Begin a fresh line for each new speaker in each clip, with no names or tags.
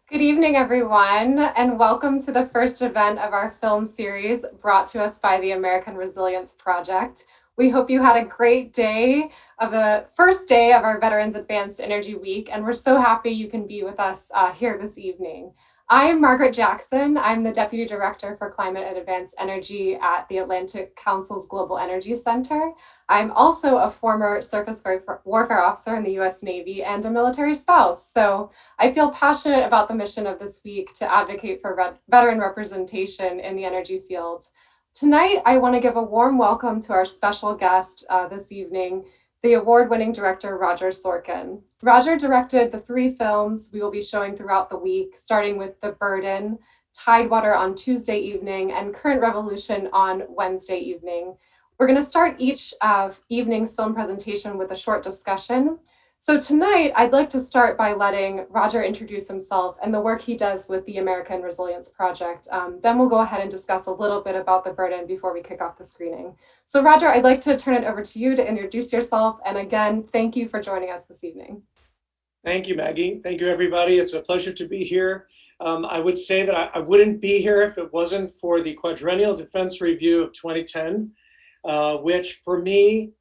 Good evening, everyone, and welcome to the first event of our film series brought to us by the American Resilience Project. We hope you had a great day of the first day of our Veterans Advanced Energy Week, and we're so happy you can be with us here this evening. I'm Margaret Jackson. I'm the Deputy Director for Climate and Advanced Energy at the Atlantic Council's Global Energy Center. I'm also a former surface warfare officer in the U.S. Navy and a military spouse. So I feel passionate about the mission of this week to advocate for veteran representation in the energy field. Tonight, I want to give a warm welcome to our special guest this evening, the award-winning director, Roger Sorkin. Roger directed the 3 films we will be showing throughout the week, starting with The Burden, Tidewater on Tuesday evening, and Current Revolution on Wednesday evening. We're going to start each evening's film presentation with a short discussion. So tonight, I'd like to start by letting Roger introduce himself and the work he does with the American Resilience Project. Then we'll go ahead and discuss a little bit about The Burden before we kick off the screening. So Roger, I'd like to turn it over to you to introduce yourself. And again, thank you for joining us this evening.
Thank you, Maggie. Thank you, everybody. It's a pleasure to be here. I would say that I wouldn't be here if it wasn't for the Quadrennial Defense Review of 2010, which for me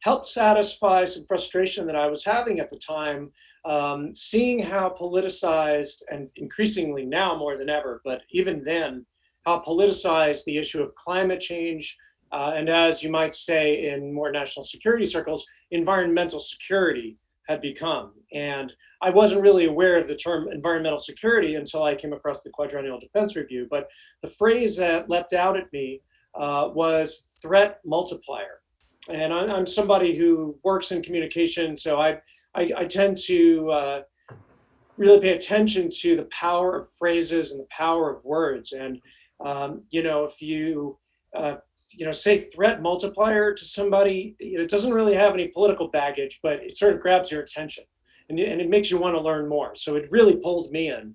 helped satisfy some frustration that I was having at the time, seeing how politicized, and increasingly now more than ever, but even then, how politicized the issue of climate change, and as you might say in more national security circles, environmental security had become. And I wasn't really aware of the term environmental security until I came across the Quadrennial Defense Review. But the phrase that leapt out at me was threat multiplier. And I'm somebody who works in communication, so I tend to really pay attention to the power of phrases and the power of words. And if you say threat multiplier to somebody, it doesn't really have any political baggage, but it sort of grabs your attention and it makes you want to learn more. So it really pulled me in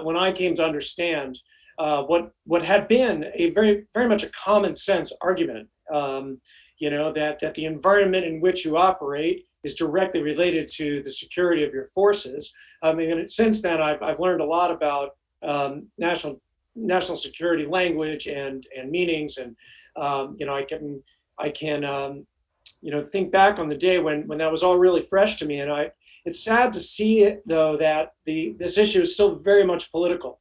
when I came to understand what had been a very, very much a common sense argument, that the environment in which you operate is directly related to the security of your forces. And since then, I've learned a lot about national security language and meanings, and I can think back on the day when that was all really fresh to me. And it's sad to see it, though, that this issue is still very much political.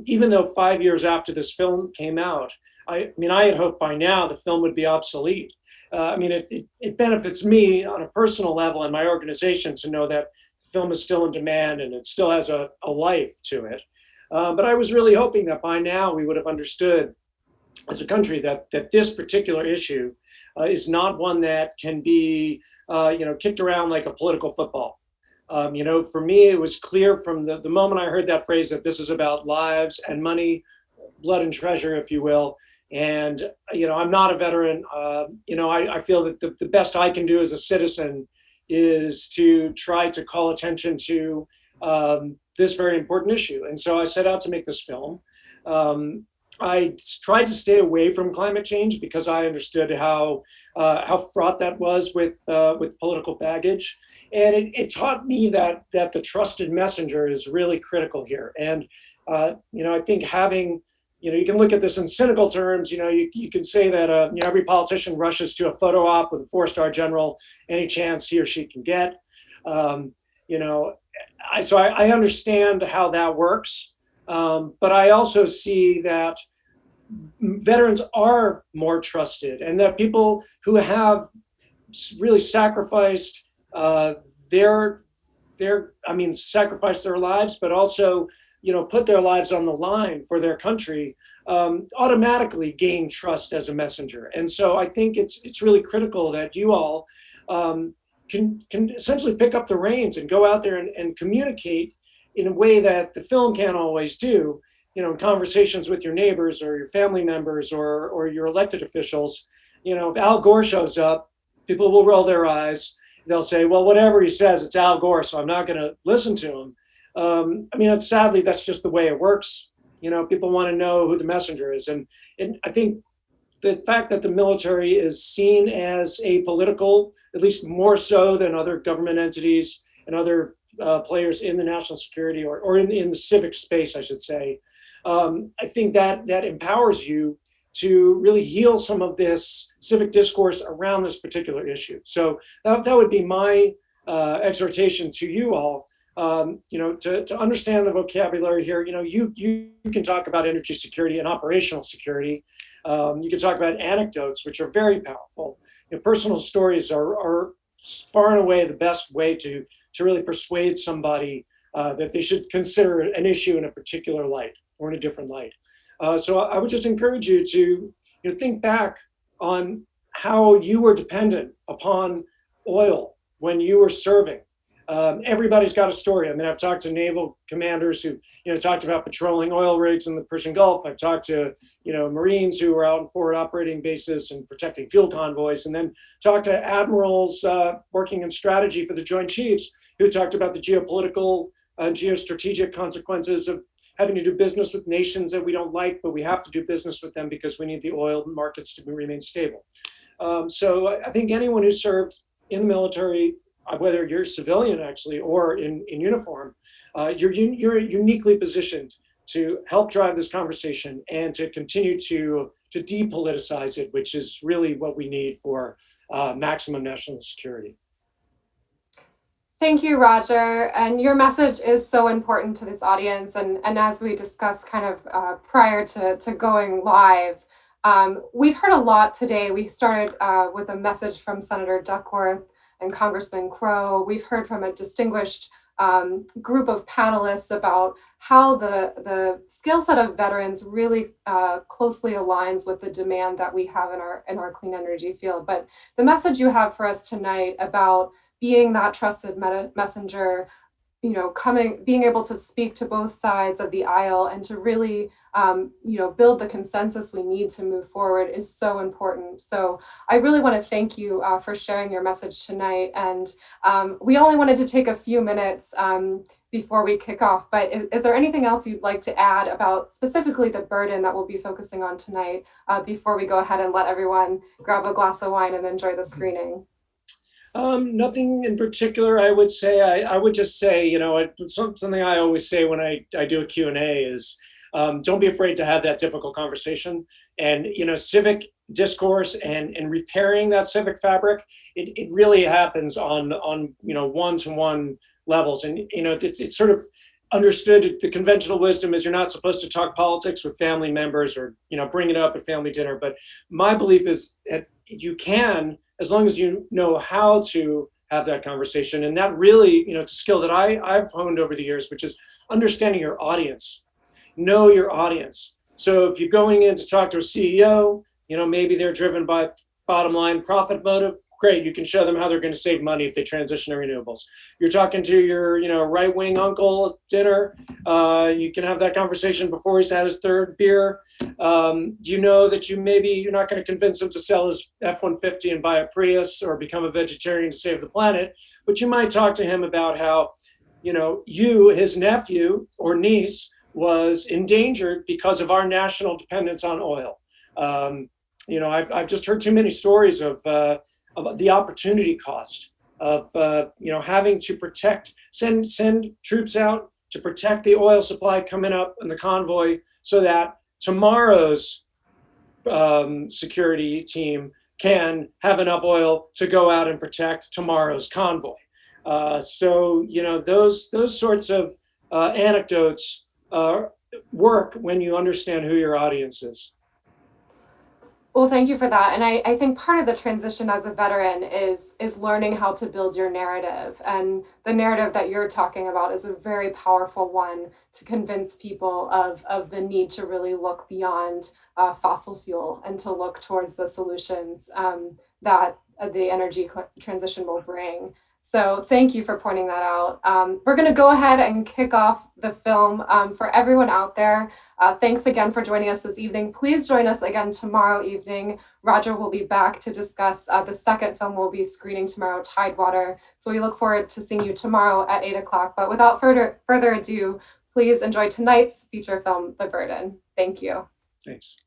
Even though 5 years after this film came out, I had hoped by now the film would be obsolete. It benefits me on a personal level and my organization to know that the film is still in demand and it still has a life to it. But I was really hoping that by now we would have understood as a country that this particular issue is not one that can be kicked around like a political football. For me, it was clear from the moment I heard that phrase that this is about lives and money, blood and treasure, if you will. And, I'm not a veteran. I feel that the best I can do as a citizen is to try to call attention to this very important issue. And so I set out to make this film. I tried to stay away from climate change because I understood how fraught that was with political baggage, and it taught me that the trusted messenger is really critical here. And I think having you can look at this in cynical terms. You can say that every politician rushes to a photo op with a 4-star general any chance he or she can get. So I understand how that works. But I also see that veterans are more trusted, and that people who have really sacrificed sacrificed their lives, but also, put their lives on the line for their country, automatically gain trust as a messenger. And so I think it's really critical that you all can essentially pick up the reins and go out there and communicate in a way that the film can't always do, in conversations with your neighbors or your family members or your elected officials. If Al Gore shows up, people will roll their eyes. They'll say, well, whatever he says, it's Al Gore, so I'm not going to listen to him. Sadly, that's just the way it works. People want to know who the messenger is. And I think the fact that the military is seen as apolitical, at least more so than other government entities and other players in the national security or in the civic space, I should say. I think that empowers you to really heal some of this civic discourse around this particular issue. So that would be my exhortation to you all. To understand the vocabulary here, you can talk about energy security and operational security. You can talk about anecdotes, which are very powerful. Personal stories are far and away the best way to really persuade somebody that they should consider an issue in a particular light or in a different light. So I would just encourage you to think back on how you were dependent upon oil when you were serving. Everybody's got a story. I mean, I've talked to naval commanders who, talked about patrolling oil rigs in the Persian Gulf. I've talked to, Marines who were out in forward operating bases and protecting fuel convoys, and then talked to admirals working in strategy for the Joint Chiefs who talked about the geopolitical, geostrategic consequences of having to do business with nations that we don't like, but we have to do business with them because we need the oil markets to remain stable. So I think anyone who served in the military, whether you're civilian actually or in uniform, you're uniquely positioned to help drive this conversation and to continue to depoliticize it, which is really what we need for maximum national security.
Thank you, Roger. And your message is so important to this audience. And as we discussed kind of prior to going live, we've heard a lot today. We started with a message from Senator Duckworth and Congressman Crow. We've heard from a distinguished group of panelists about how the skill set of veterans really closely aligns with the demand that we have in our clean energy field. But the message you have for us tonight about being that trusted messenger, being able to speak to both sides of the aisle and to really, build the consensus we need to move forward is so important. So I really want to thank you for sharing your message tonight. And we only wanted to take a few minutes before we kick off, but is there anything else you'd like to add about specifically the burden that we'll be focusing on tonight before we go ahead and let everyone grab a glass of wine and enjoy the screening?
Nothing in particular, I would say. I would just say, something I always say when I do a Q&A is, don't be afraid to have that difficult conversation. And, civic discourse and repairing that civic fabric, it really happens on one-to-one levels. And, it's sort of understood, the conventional wisdom is you're not supposed to talk politics with family members or, bring it up at family dinner. But my belief is that you can, as long as you know how to have that conversation. And that really, it's a skill that I've honed over the years, which is understanding your audience. Know your audience. So if you're going in to talk to a CEO, maybe they're driven by bottom line profit motive. Great, you can show them how they're going to save money if they transition to renewables. You're talking to your, right-wing uncle at dinner. You can have that conversation before he's had his third beer. That you're not going to convince him to sell his F-150 and buy a Prius or become a vegetarian to save the planet, but you might talk to him about how, his nephew or niece was endangered because of our national dependence on oil. I've just heard too many stories of the opportunity cost of having to send troops out to protect the oil supply coming up in the convoy so that tomorrow's security team can have enough oil to go out and protect tomorrow's convoy. So those sorts of anecdotes work when you understand who your audience is.
Well, thank you for that. And I think part of the transition as a veteran is learning how to build your narrative. And the narrative that you're talking about is a very powerful one to convince people of the need to really look beyond fossil fuel and to look towards the solutions that the energy transition will bring. So thank you for pointing that out. We're going to go ahead and kick off the film. For everyone out there, thanks again for joining us this evening. Please join us again tomorrow evening. Roger will be back to discuss the second film we'll be screening tomorrow, Tidewater. So we look forward to seeing you tomorrow at 8 o'clock. But without further ado, please enjoy tonight's feature film, The Burden. Thank you.
Thanks.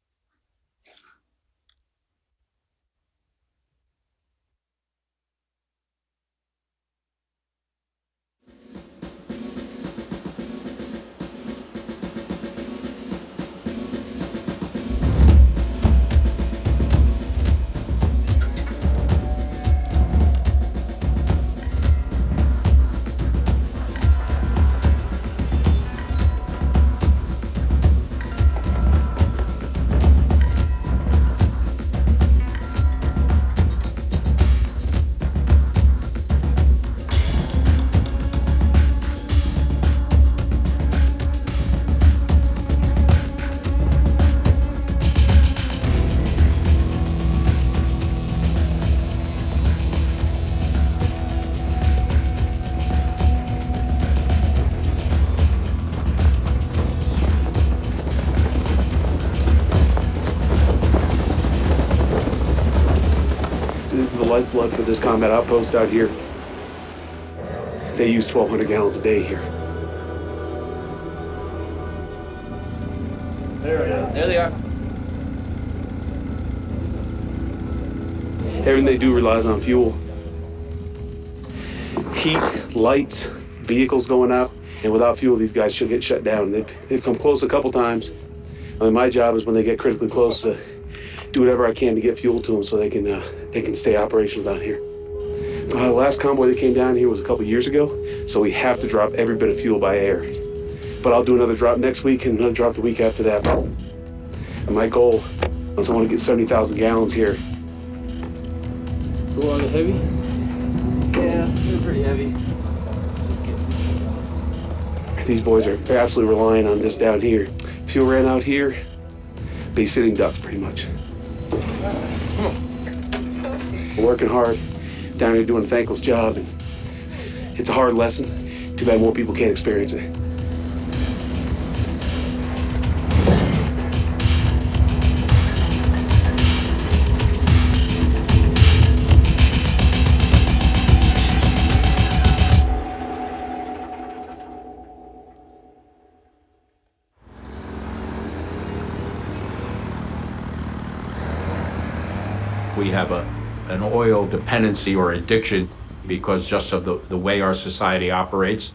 lifeblood for this combat outpost out here. They use 1,200 gallons a day here.
There it is. There they are.
Everything they do relies on fuel. Heat, lights, vehicles going out, and without fuel, these guys should get shut down. They've come close a couple times. I mean, my job is when they get critically close to do whatever I can to get fuel to them so they can stay operational down here. The last convoy that came down here was a couple years ago, so we have to drop every bit of fuel by air. But I'll do another drop next week and another drop the week after that. And my goal is I want to get 70,000 gallons here.
Go on, heavy?
Yeah, they're pretty heavy.
These boys are absolutely relying on this down here. Fuel ran out here, be sitting ducks pretty much. We're working hard down here doing a thankless job, and it's a hard lesson. Too bad more people can't experience it.
We have an oil dependency or addiction because just of the way our society operates.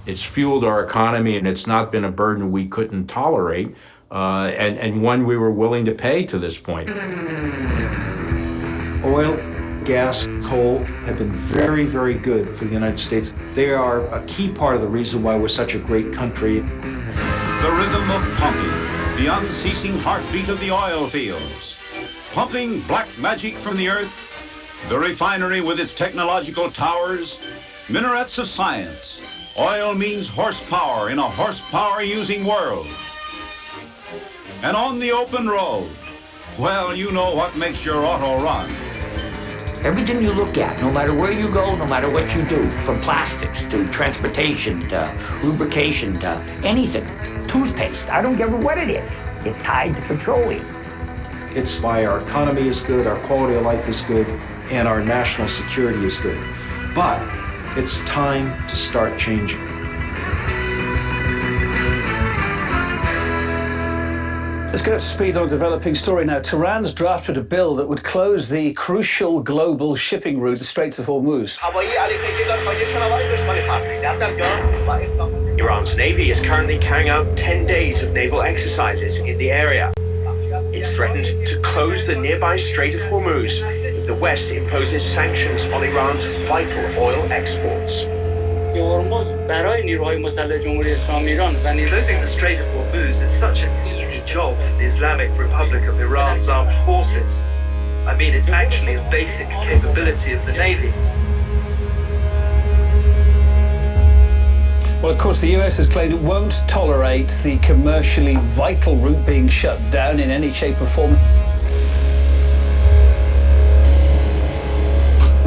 It's fueled our economy, and it's not been a burden we couldn't tolerate, and one we were willing to pay to this point.
Oil, gas, coal have been very, very good for the United States. They are a key part of the reason why we're such a great country.
The rhythm of pumping, the unceasing heartbeat of the oil fields. Pumping black magic from the earth, the refinery with its technological towers, minarets of science. Oil means horsepower in a horsepower-using world. And on the open road, well, you know what makes your auto run.
Everything you look at, no matter where you go, no matter what you do, from plastics to transportation to lubrication to anything, toothpaste, I don't care what it is, it's tied to petroleum.
It's why our economy is good, our quality of life is good, and our national security is good. But it's time to start changing.
Let's get up to speed on a developing story now. Tehran's drafted a bill that would close the crucial global shipping route, the Straits of Hormuz.
Iran's navy is currently carrying out 10 days of naval exercises in the area. It's threatened to close the nearby Strait of Hormuz if the West imposes sanctions on Iran's vital oil exports.
Closing the Strait of Hormuz is such an easy job for the Islamic Republic of Iran's armed forces. I mean, it's actually a basic capability of the Navy.
Well, of course, the U.S. has claimed it won't tolerate the commercially vital route being shut down in any shape or form.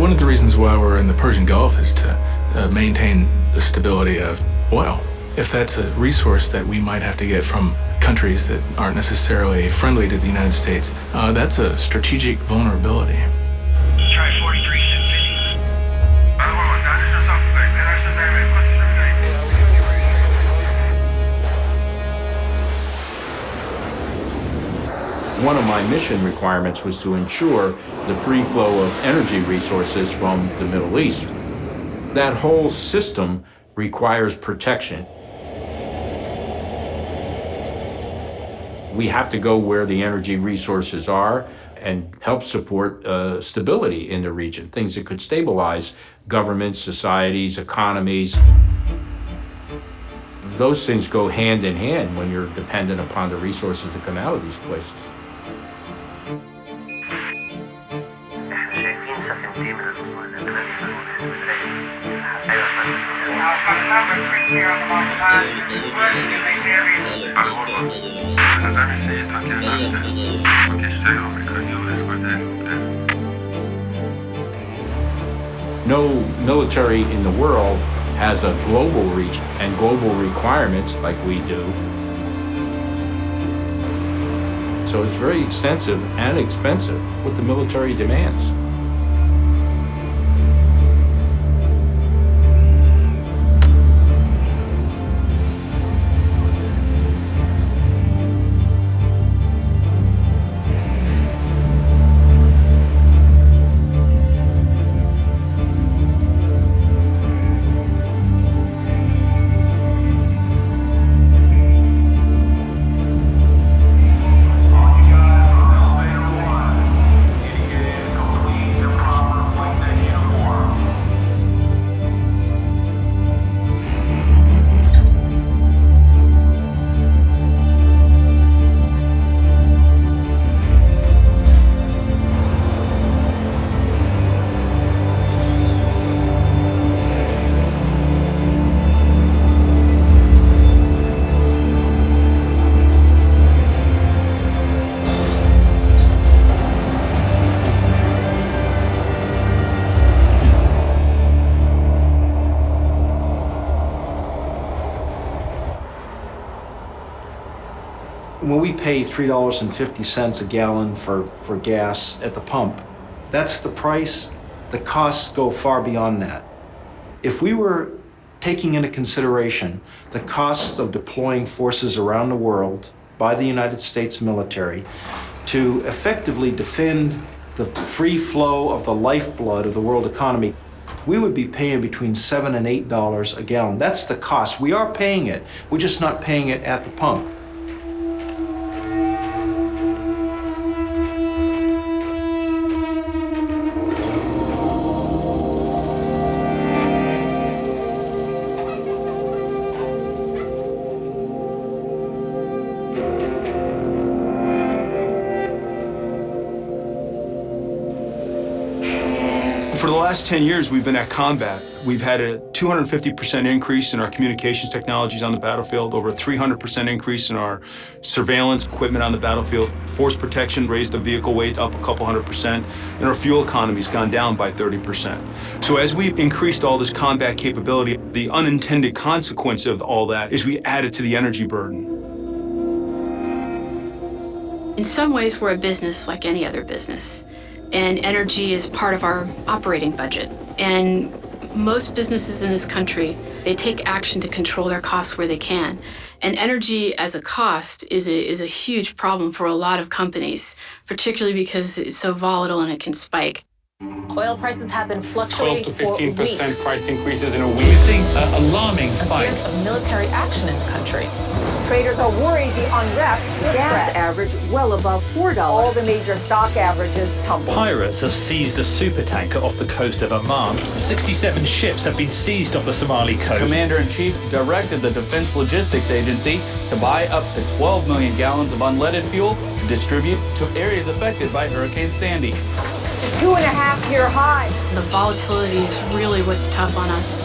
One of the reasons why we're in the Persian Gulf is to maintain the stability of oil. If that's a resource that we might have to get from countries that aren't necessarily friendly to the United States, that's a strategic vulnerability.
Try 43.
One of my mission requirements was to ensure the free flow of energy resources from the Middle East. That whole system requires protection. We have to go where the energy resources are and help support stability in the region, things that could stabilize governments, societies, economies. Those things go hand in hand when you're dependent upon the resources that come out of these places. No military in the world has a global reach and global requirements like we do. So it's very extensive and expensive what the military demands.
When we pay $3.50 a gallon for gas at the pump, that's the price. The costs go far beyond that. If we were taking into consideration the costs of deploying forces around the world by the United States military to effectively defend the free flow of the lifeblood of the world economy, we would be paying between $7 and $8 a gallon. That's the cost. We are paying it. We're just not paying it at the pump.
For the last 10 years, we've been at combat. We've had a 250% increase in our communications technologies on the battlefield, over a 300% increase in our surveillance equipment on the battlefield. Force protection raised the vehicle weight up a couple 100%, and our fuel economy's gone down by 30%. So as we've increased all this combat capability, the unintended consequence of all that is we added to the energy burden.
In some ways, we're a business like any other business. And energy is part of our operating budget. And most businesses in this country, they take action to control their costs where they can. And energy as a cost is a huge problem for a lot of companies, particularly because it's so volatile and it can spike.
Oil prices have been fluctuating
12 to 15% price increases in a week.
We're
seeing alarming spikes.
Fears of military action in the country.
Traders are worried the unrest will
Gas
spread.
average well above $4.
All the major stock averages tumbled.
Pirates have seized a supertanker off the coast of Oman. 67 ships have been seized off the Somali coast.
Commander-in-Chief directed the Defense Logistics Agency to buy up to 12 million gallons of unleaded fuel to distribute to areas affected by Hurricane Sandy.
2.5-year high.
The volatility is really what's tough on us.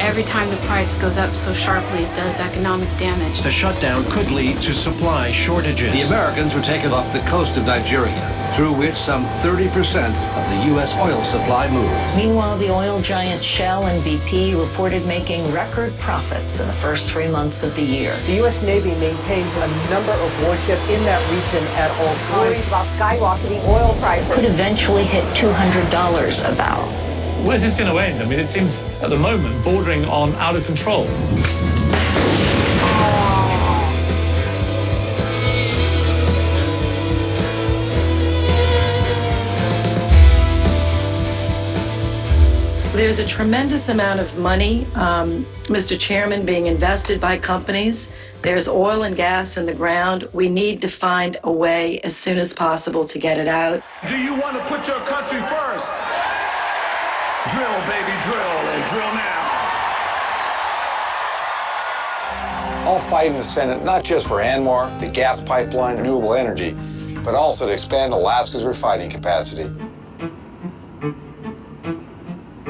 Every time the price goes up so sharply, it does economic damage.
The shutdown could lead to supply shortages.
The Americans were taken off the coast of Nigeria, through which some 30% of the U.S. oil supply moves.
Meanwhile, the oil giant Shell and BP reported making record profits in the first 3 months of the year.
The U.S. Navy maintains a number of warships in that region at all times. Worries about skyrocketing oil prices.
Could eventually hit $200 a barrel.
Where's this going to end? I mean, it seems at the moment bordering on out of control.
There's a tremendous amount of money, Mr. Chairman, being invested by companies. There's oil and gas in the ground. We need to find a way as soon as possible to get it out.
Do you want to put your country first? Drill, baby, drill, and drill now.
I'll fight in the Senate not just for ANWR, the gas pipeline, renewable energy, but also to expand Alaska's refining capacity.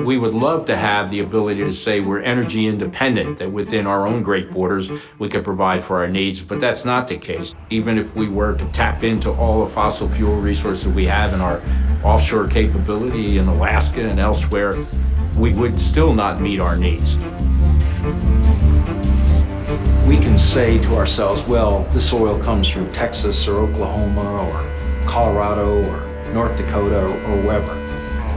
We would love to have the ability to say we're energy independent, that within our own great borders we could provide for our needs, but that's not the case. Even if we were to tap into all the fossil fuel resources we have in our offshore capability in Alaska and elsewhere, we would still not meet our needs.
We can say to ourselves, well, this oil comes from Texas or Oklahoma or Colorado or North Dakota or wherever.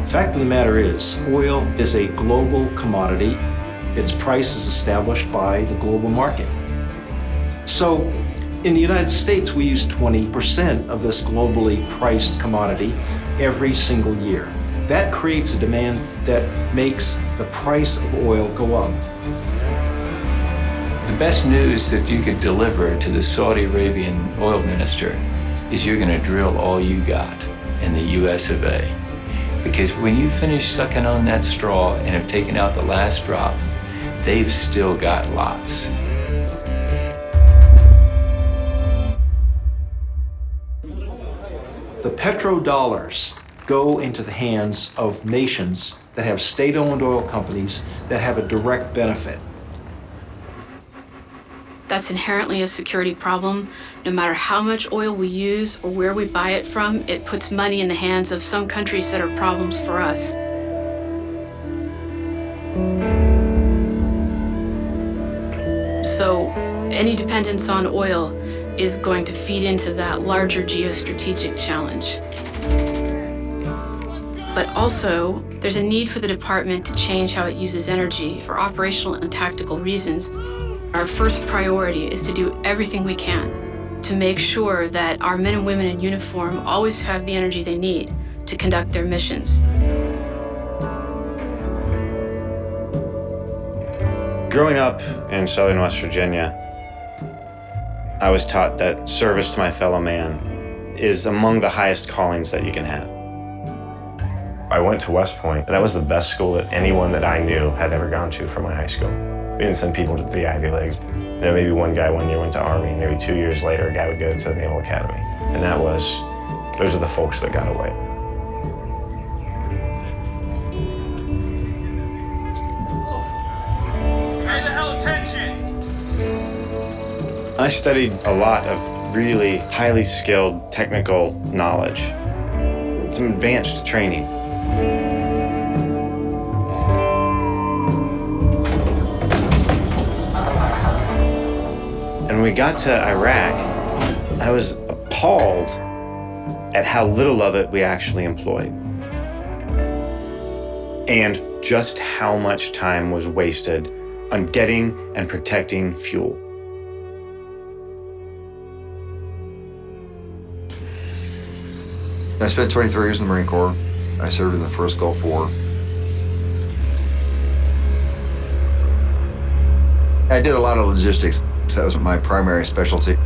The fact of the matter is, oil is a global commodity. Its price is established by the global market. So in the United States, we use 20% of this globally priced commodity every single year. That creates a demand that makes the price of oil go up.
The best news that you could deliver to the Saudi Arabian oil minister is you're going to drill all you got in the U.S.A. Because when you finish sucking on that straw and have taken out the last drop, they've still got lots.
The petrodollars go into the hands of nations that have state-owned oil companies that have a direct benefit.
That's inherently a security problem. No matter how much oil we use or where we buy it from, it puts money in the hands of some countries that are problems for us. So any dependence on oil is going to feed into that larger geostrategic challenge. But also, there's a need for the department to change how it uses energy for operational and tactical reasons. Our first priority is to do everything we can to make sure that our men and women in uniform always have the energy they need to conduct their missions.
Growing up in southern West Virginia, I was taught that service to my fellow man is among the highest callings that you can have.
I went to West Point. That was the best school that anyone that I knew had ever gone to from my high school. We didn't send people to the Ivy Leagues. You know, maybe one guy 1 year went to Army, maybe 2 years later a guy would go to the Naval Academy. And those are the folks that got away.
Pay the hell attention!
I studied a lot of really highly skilled technical knowledge. Some advanced training. And when we got to Iraq, I was appalled at how little of it we actually employed. And just how much time was wasted on getting and protecting fuel.
I spent 23 years in the Marine Corps. I served in the first Gulf War. I did a lot of logistics. That was my primary specialty.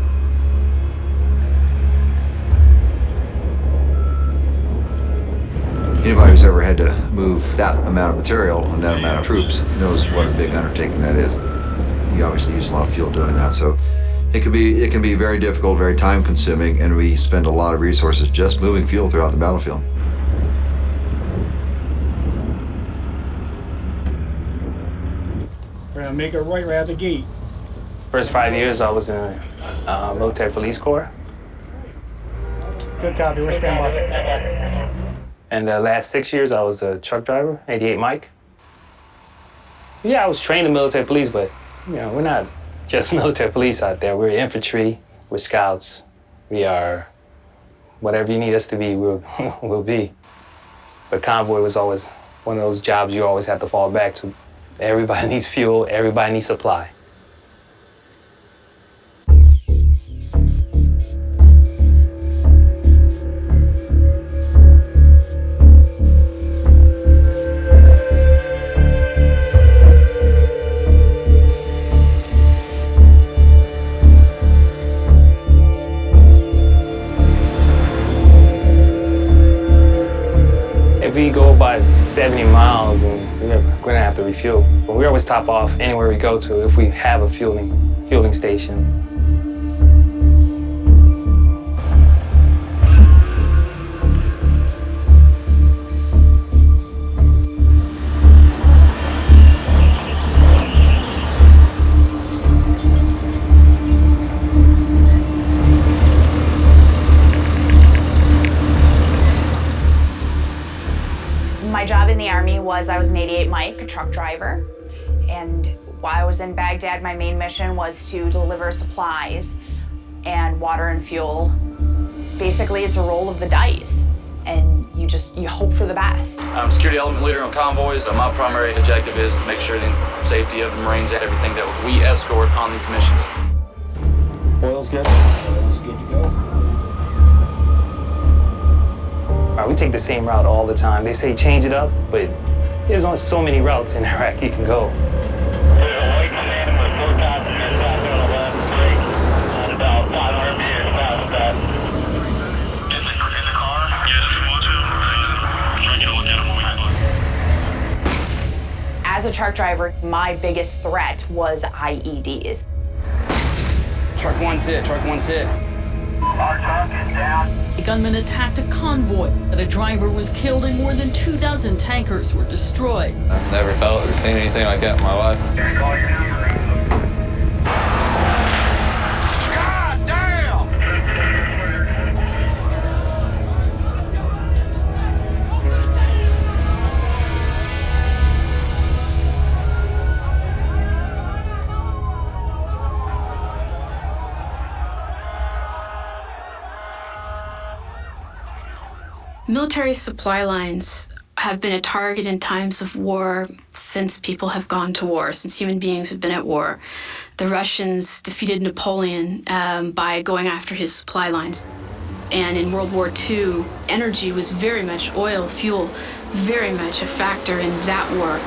Anybody who's ever had to move that amount of material and that amount of troops knows what a big undertaking that is. We obviously use a lot of fuel doing that, so it can be very difficult, very time consuming, and we spend a lot of resources just moving fuel throughout the battlefield.
We're gonna make it right out of the gate.
First 5 years I was in the military police corps.
Good copy, we're standing by.
And the last 6 years I was a truck driver, 88 Mike. Yeah, I was trained in military police, but you know, we're not just military police out there. We're infantry, we're scouts. We are whatever you need us to be, we'll be. But convoy was always one of those jobs you always have to fall back to. Everybody needs fuel, everybody needs supply. If we go about 70 miles, and we're gonna have to refuel. But we always top off anywhere we go to if we have a fueling station.
My job in the Army was I was an 88 Mike, a truck driver. And while I was in Baghdad, my main mission was to deliver supplies and water and fuel. Basically, it's a roll of the dice. And you hope for the best.
I'm security element leader on convoys. My primary objective is to make sure the safety of the Marines and everything that we escort on these missions.
Oil's good. Oil's good to go.
We take the same route all the time. They say change it up, but there's only so many routes in Iraq you can go.
About 500 meters past that. In the car? Yeah, if you want to. Try to get a look at them when we look.
As a truck driver, my biggest threat was IEDs.
Truck one's hit, truck one's hit.
Our truck is down.
A gunman attacked a convoy, and a driver was killed and more than 24 tankers were destroyed.
I've never felt or seen anything like that in my life.
God damn!
Military supply lines have been a target in times of war since people have gone to war, since human beings have been at war. The Russians defeated Napoleon by going after his supply lines. And in World War II, energy was very much oil, fuel, very much a factor in that war.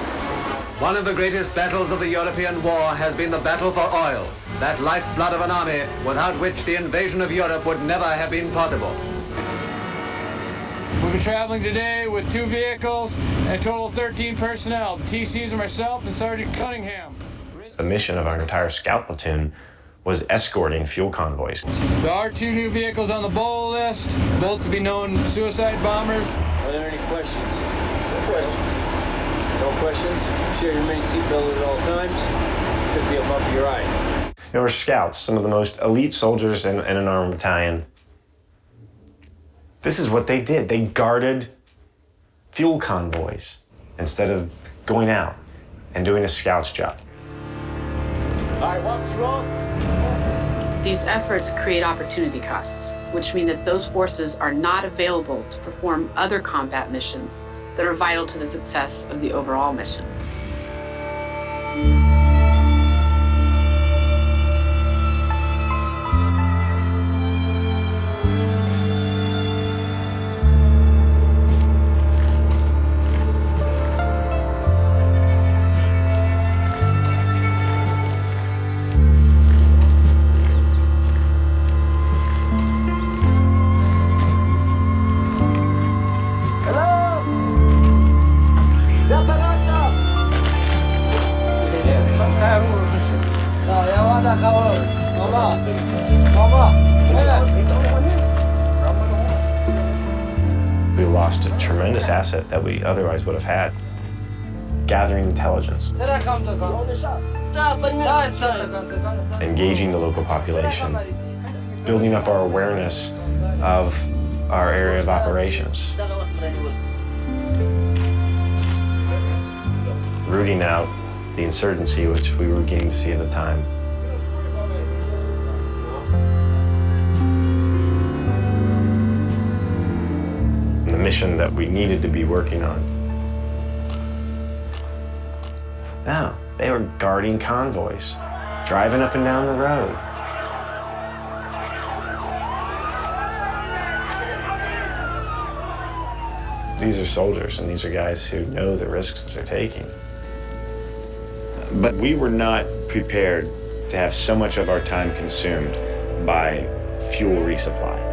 One of the greatest battles of the European war has been the battle for oil, that lifeblood of an army without which the invasion of Europe would never have been possible.
We'll be traveling today with 2 vehicles and a total of 13 personnel. The TCs are myself and Sergeant Cunningham.
The mission of our entire scout platoon was escorting fuel convoys.
There are 2 new vehicles on the BOLA list, built to be known suicide bombers.
Are there any questions? No questions. No questions? Sure, remain seatbelted at all times. Could be a bump of your eye.
They were scouts, some of the most elite soldiers in an armed battalion. This is what they did. They guarded fuel convoys instead of going out and doing a scout's job.
All right, what's wrong?
These efforts create opportunity costs, which mean that those forces are not available to perform other combat missions that are vital to the success of the overall mission.
We lost a tremendous asset that we otherwise would have had, gathering intelligence, engaging the local population, building up our awareness of our area of operations, rooting out the insurgency which we were beginning to see at the time. And the mission that we needed to be working on. No, they were guarding convoys, driving up and down the road. These are soldiers, and these are guys who know the risks that they're taking.
But we were not prepared to have so much of our time consumed by fuel resupply.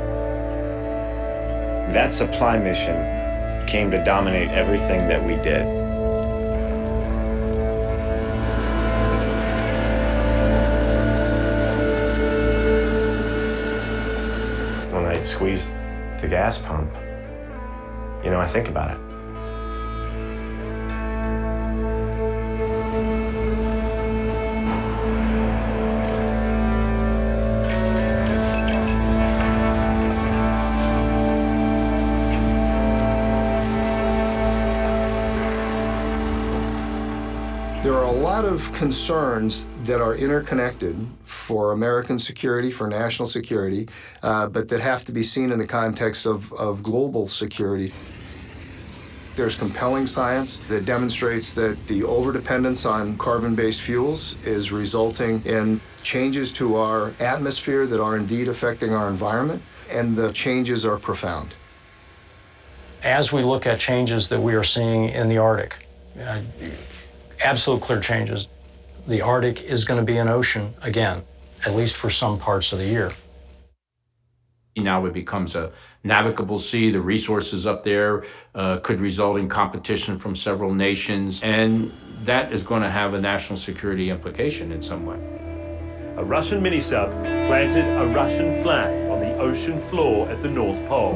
That supply mission came to dominate everything that we did.
When I squeeze the gas pump, you know, I think about it.
There are a lot of concerns that are interconnected for American security, for national security, but that have to be seen in the context of global security. There's compelling science that demonstrates that the overdependence on carbon-based fuels is resulting in changes to our atmosphere that are indeed affecting our environment, and the changes are profound.
As we look at changes that we are seeing in the Arctic, absolute clear changes, the Arctic is going to be an ocean again, at least for some parts of the year.
Now it becomes a navigable sea. The resources up there could result in competition from several nations, and that is going to have a national security implication in some way.
A Russian mini-sub planted a Russian flag on the ocean floor at the North Pole.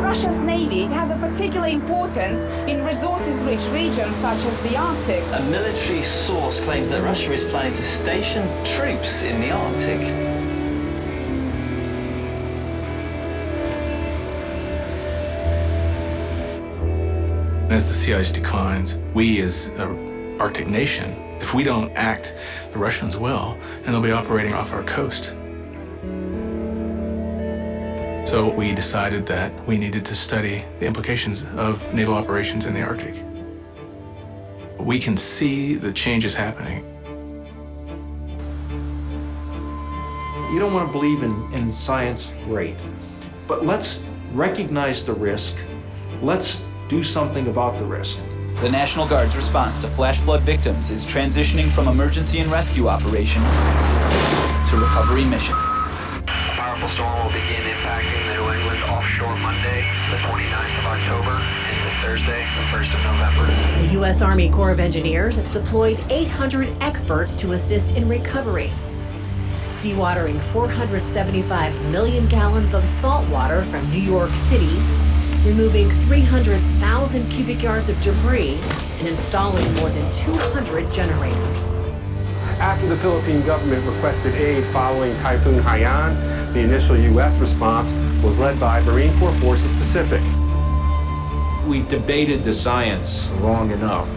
Russia's Navy has a particular importance in resources-rich regions such as the Arctic.
A military source claims that Russia is planning to station troops in the Arctic.
As the sea ice declines, we as an Arctic nation, if we don't act, the Russians will, and they'll be operating off our coast. So we decided that we needed to study the implications of naval operations in the Arctic. We can see the changes happening.
You don't want to believe in science, great. But let's recognize the risk. Let's do something about the risk.
The National Guard's response to flash flood victims is transitioning from emergency and rescue operations to recovery missions.
A powerful storm will begin impacting the New England offshore Monday, the 29th of October, into Thursday, the 1st of November.
The U.S. Army Corps of Engineers deployed 800 experts to assist in recovery, dewatering 475 million gallons of salt water from New York City, removing 300,000 cubic yards of debris, and installing more than 200 generators.
After the Philippine government requested aid following Typhoon Haiyan, the initial U.S. response was led by Marine Corps Forces Pacific.
We debated the science long enough.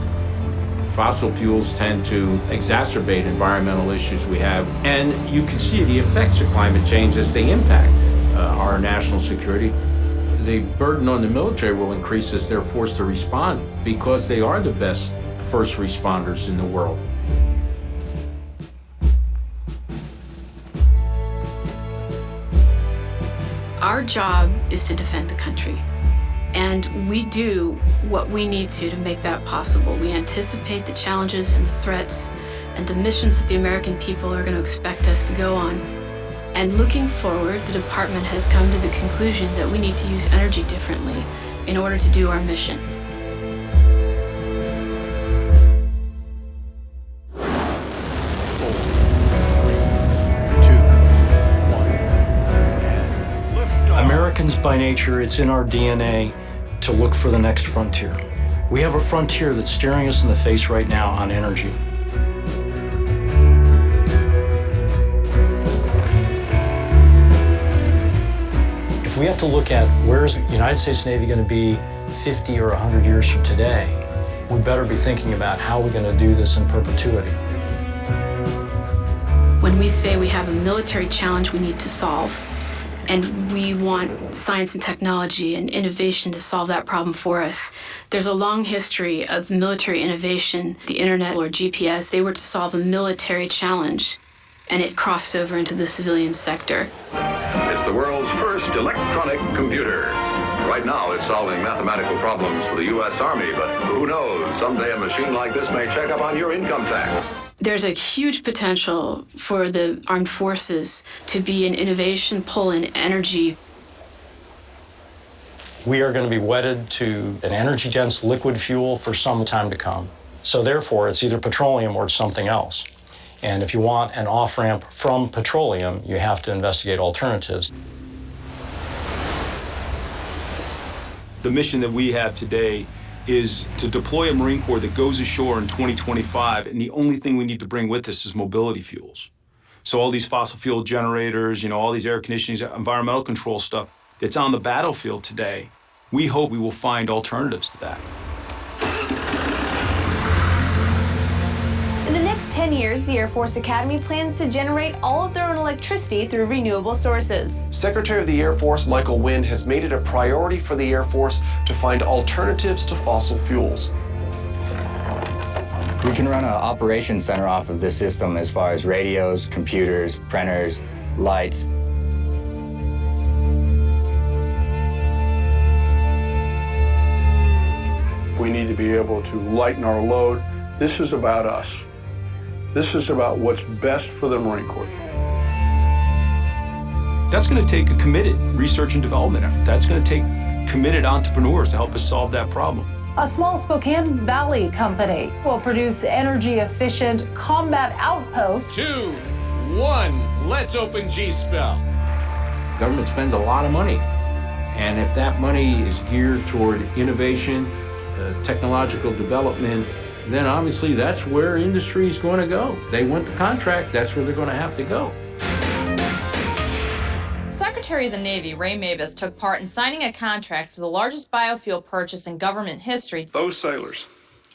Fossil fuels tend to exacerbate environmental issues we have, and you can see the effects of climate change as they impact our national security. The burden on the military will increase as they're forced to respond because they are the best first responders in the world.
Our job is to defend the country. And we do what we need to make that possible. We anticipate the challenges and the threats and the missions that the American people are going to expect us to go on. And looking forward, the department has come to the conclusion that we need to use energy differently in order to do our mission.
Americans by nature, it's in our DNA to look for the next frontier. We have a frontier that's staring us in the face right now on energy. If we have to look at where's the United States Navy going to be 50 or 100 years from today, we better be thinking about how we're going to do this in perpetuity.
When we say we have a military challenge we need to solve, and we want science and technology and innovation to solve that problem for us, there's a long history of military innovation. The internet or GPS, they were to solve a military challenge, and it crossed over into the civilian sector.
It's the world's first electronic computer. Right now, it's solving mathematical problems for the U.S. Army, but who knows, someday a machine like this may check up on your income tax.
There's a huge potential for the armed forces to be an innovation pull in energy.
We are going to be wedded to an energy-dense liquid fuel for some time to come. So therefore, it's either petroleum or it's something else. And if you want an off-ramp from petroleum, you have to investigate alternatives.
The mission that we have today is to deploy a Marine Corps that goes ashore in 2025, and the only thing we need to bring with us is mobility fuels. So all these fossil fuel generators, all these air conditioning, environmental control stuff that's on the battlefield today, we hope we will find alternatives to that.
In the next 10 years, the Air Force Academy plans to generate all of their own electricity through renewable sources.
Secretary of the Air Force Michael Wynn has made it a priority for the Air Force to find alternatives to fossil fuels.
We can run an operations center off of this system as far as radios, computers, printers, lights.
We need to be able to lighten our load. This is about us. This is about what's best for the Marine Corps.
That's going to take a committed research and development effort. That's going to take committed entrepreneurs to help us solve that problem.
A small Spokane Valley company will produce energy-efficient combat outposts.
2, 1, let's open G-Spell.
Government spends a lot of money, and if that money is geared toward innovation, technological development, then obviously that's where industry is going to go. They want the contract, that's where they're going to have to go.
Secretary of the Navy Ray MABUS took part in signing a contract for the largest biofuel purchase in government history.
Those sailors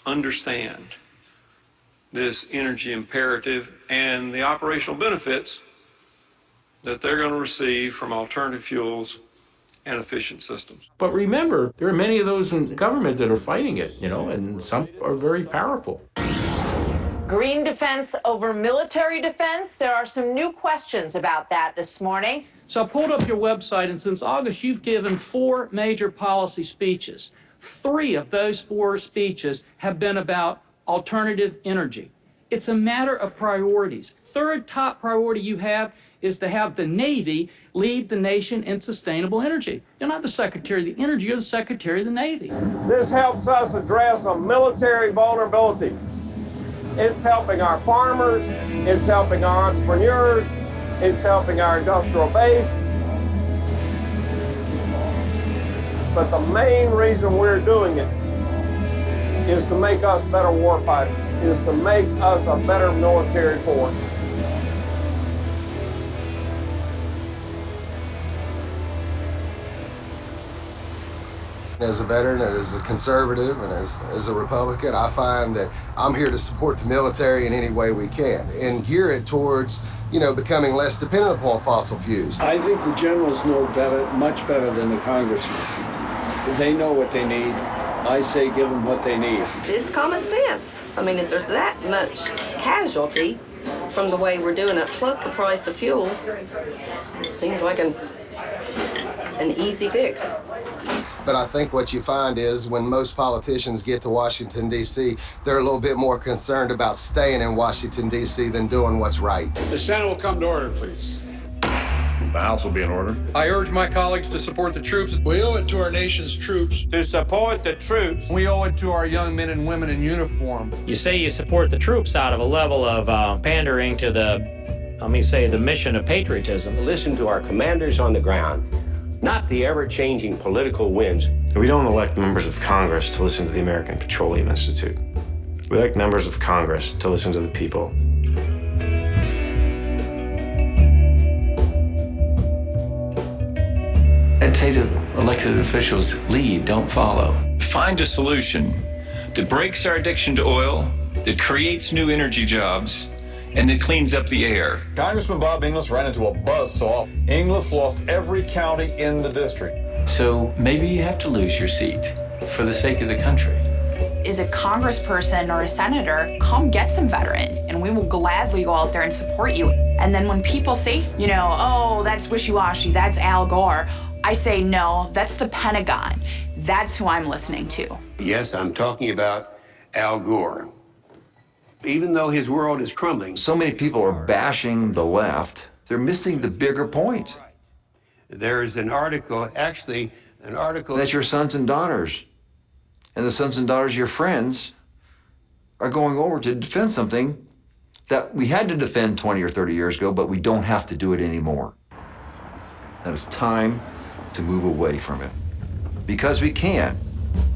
understand this energy imperative and the operational benefits that they're going to receive from alternative fuels
and efficient systems.
But remember, there are many of those in government that are fighting it, and some are very powerful.
Green defense over military defense. There are some new questions about that this morning.
So I pulled up your website, and since August, you've given 4 major policy speeches. 3 of those 4 speeches have been about alternative energy. It's a matter of priorities. 3rd top priority you have is to have the Navy lead the nation in sustainable energy. You're not the Secretary of the Energy, you're the Secretary of the Navy.
This helps us address a military vulnerability. It's helping our farmers, it's helping our entrepreneurs, it's helping our industrial base. But the main reason we're doing it is to make us better warfighters, is to make us a better military force.
As a veteran, as a conservative, and as a Republican, I find that I'm here to support the military in any way we can and gear it towards, becoming less dependent upon fossil fuels.
I think the generals know better, much better than the congressmen. They know what they need. I say give them what they need.
It's common sense. I mean, if there's that much casualty from the way we're doing it, plus the price of fuel, it seems like an easy fix.
But I think what you find is when most politicians get to Washington, D.C., they're a little bit more concerned about staying in Washington, D.C. than doing what's right.
The Senate will come to order, please.
The House will be in order.
I urge my colleagues to support the troops.
We owe it to our nation's troops.
To support the troops.
We owe it to our young men and women in uniform.
You say you support the troops out of a level of pandering to the mission of patriotism.
Listen to our commanders on the ground, not the ever-changing political winds.
We don't elect members of Congress to listen to the American Petroleum Institute. We elect members of Congress to listen to the people.
I'd say to elected officials, lead, don't follow.
Find a solution that breaks our addiction to oil, that creates new energy jobs, and that cleans up the air.
Congressman Bob Inglis ran into a buzzsaw. Inglis lost every county in the district.
So maybe you have to lose your seat for the sake of the country.
Is a congressperson or a senator, come get some veterans, and we will gladly go out there and support you. And then when people say, oh, that's wishy-washy, that's Al Gore, I say, no, that's the Pentagon. That's who I'm listening to.
Yes, I'm talking about Al Gore. Even though his world is crumbling.
So many people are bashing the left. They're missing the bigger point.
There is an article,
That your sons and daughters, and the sons and daughters of your friends, are going over to defend something that we had to defend 20 or 30 years ago, but we don't have to do it anymore. And it's time to move away from it. Because we can.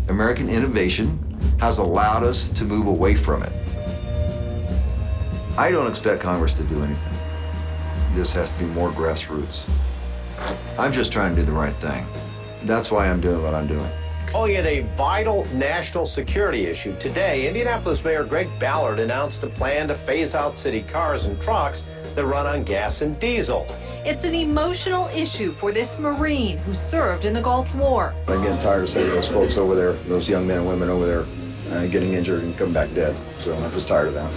American innovation has allowed us to move away from it. I don't expect Congress to do anything. This has to be more grassroots. I'm just trying to do the right thing. That's why I'm doing what I'm doing.
Calling it a vital national security issue, today, Indianapolis Mayor Greg Ballard announced a plan to phase out city cars and trucks that run on gas and diesel.
It's an emotional issue for this Marine who served in the Gulf War.
I'm getting tired of seeing those folks over there, those young men and women over there, getting injured and coming back dead. So I'm just tired of that.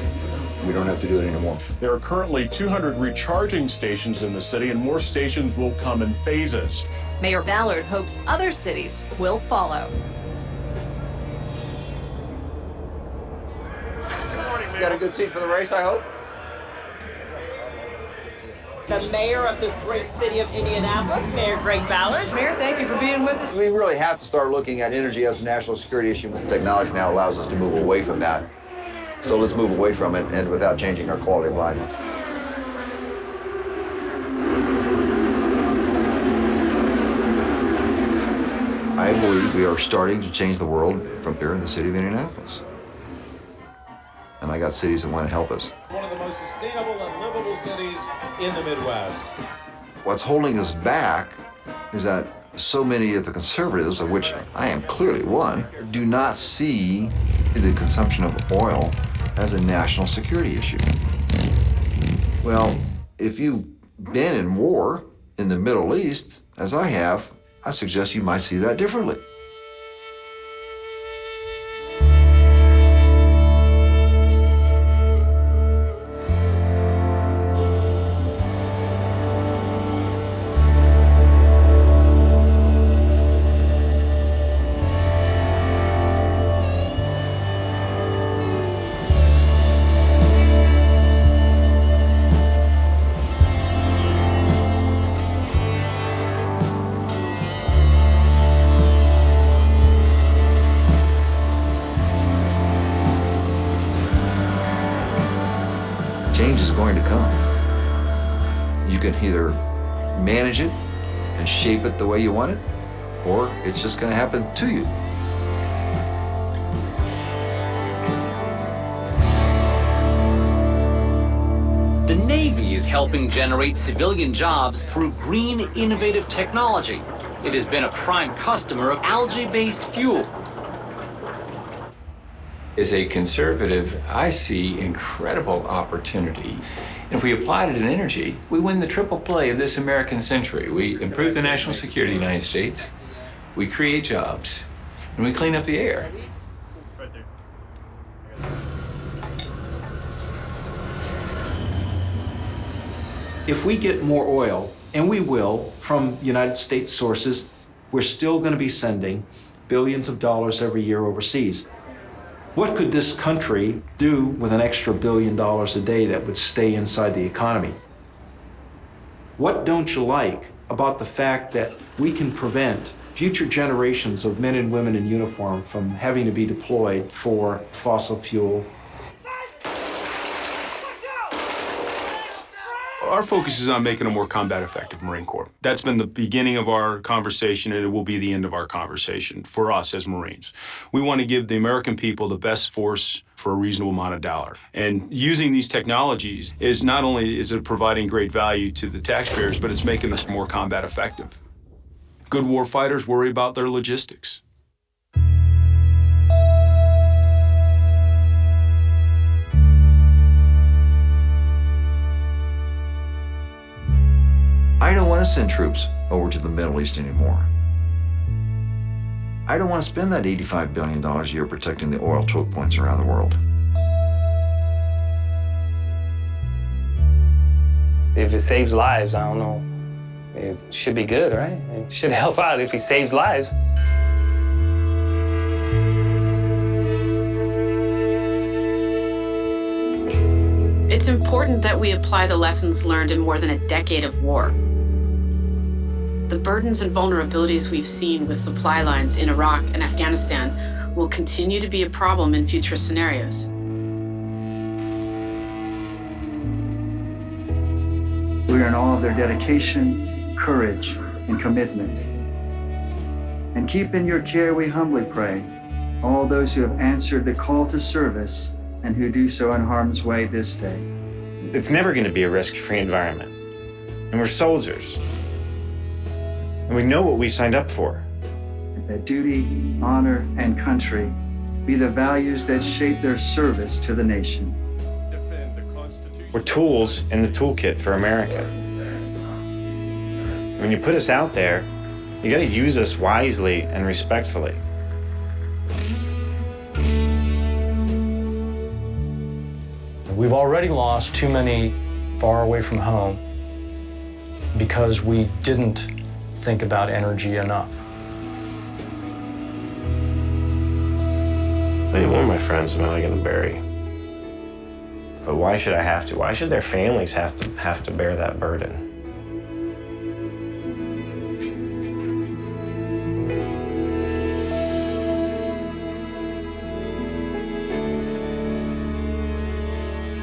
We don't have to do it anymore.
There are currently 200 recharging stations in the city, and more stations will come in phases.
Mayor Ballard hopes other cities will follow.
You got a good seat for the race, I hope?
The mayor of the great city of Indianapolis, Mayor Greg Ballard. Mayor, thank you for being with us.
We really have to start looking at energy as a national security issue. Technology now allows us to move away from that. So let's move away from it and without changing our quality of life. I believe we are starting to change the world from here in the city of Indianapolis. And I got cities that want to help us.
One of the most sustainable and livable cities in the Midwest.
What's holding us back is that so many of the conservatives, of which I am clearly one, do not see the consumption of oil as a national security issue. Well, if you've been in war in the Middle East, as I have, I suggest you might see that differently. Change is going to come. You can either manage it and shape it the way you want it, or it's just going to happen to you.
The Navy is helping generate civilian jobs through green, innovative technology. It has been a prime customer of algae-based fuel.
As a conservative, I see incredible opportunity. If we applied it in energy, we win the triple play of this American century. We improve the national security of the United States, we create jobs, and we clean up the air.
If we get more oil, and we will, from United States sources, we're still going to be sending billions of dollars every year overseas. What could this country do with an extra $1 billion a day that would stay inside the economy? What don't you like about the fact that we can prevent future generations of men and women in uniform from having to be deployed for fossil fuel?
Our focus is on making a more combat effective Marine Corps. That's been the beginning of our conversation, and it will be the end of our conversation for us as Marines. We want to give the American people the best force for a reasonable amount of dollar. And using these technologies is not only is it providing great value to the taxpayers, but it's making us more combat effective. Good war fighters worry about their logistics.
I don't want to send troops over to the Middle East anymore. I don't want to spend that $85 billion a year protecting the oil choke points around the world.
If it saves lives, I don't know, it should be good, right? It should help out if it saves lives.
It's important that we apply the lessons learned in more than a decade of war. The burdens and vulnerabilities we've seen with supply lines in Iraq and Afghanistan will continue to be a problem in future scenarios.
We are in awe of their dedication, courage, and commitment. And keep in your care, we humbly pray, all those who have answered the call to service and who do so in harm's way this day.
It's never going to be a risk-free environment. And we're soldiers. And we know what we signed up for.
That duty, honor, and country be the values that shape their service to the nation.
We're tools in the toolkit for America. When you put us out there, you got to use us wisely and respectfully.
We've already lost too many far away from home because we didn't think about energy enough.
Many more of my friends am I going to bury? But why should I have to? Why should their families have to bear that burden?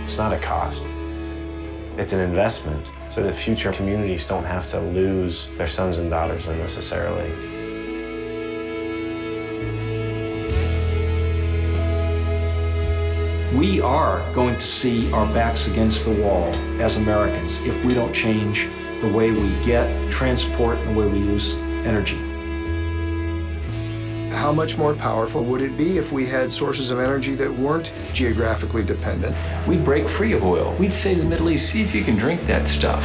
It's not a cost. It's an investment so that future communities don't have to lose their sons and daughters unnecessarily.
We are going to see our backs against the wall as Americans if we don't change the way we get, transport, and the way we use energy.
How much more powerful would it be if we had sources of energy that weren't geographically dependent?
We'd break free of oil. We'd say to the Middle East, see if you can drink that stuff.